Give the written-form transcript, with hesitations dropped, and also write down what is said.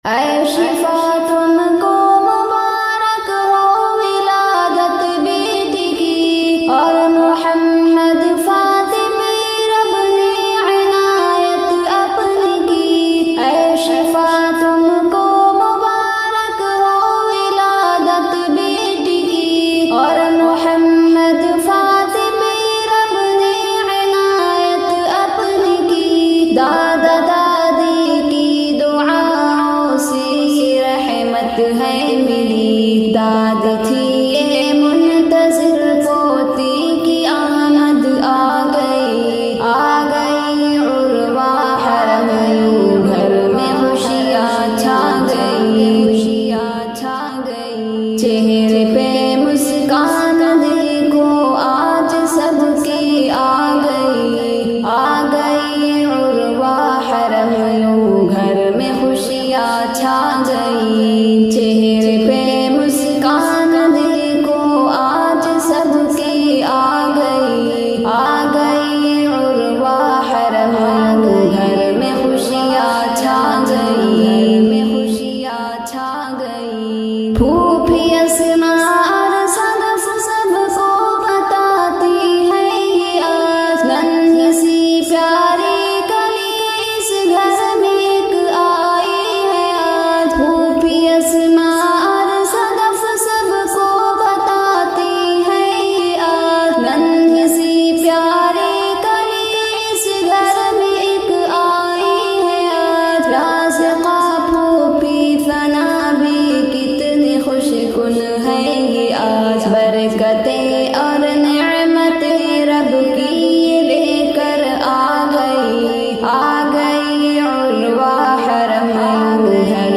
اے شفا تم کو مبارک ہو ولادت بیٹی کی، اور محمد فاطمی رب نے عنایت اپنی کی۔ اے شفا تم کو مبارک ہو ولادت بیٹی کی، اور محمد فاطمی رب نے عنایت اپنی کی۔ دادا دادی کی دعاؤں سے رحمت ہے ملی، داد تھی یہ منتظر پوتی کی آمد آ گئی، آ گئی عروہ حرم یوں گھر میں خوشیاں چھا گئی، خوشیاں چھا گئی۔ چہرے پہ مسکان دیکھو آج سب کی آ گئی، آ گئی عروہ حرم یوں گھر میں خوشیاں چھا گئی۔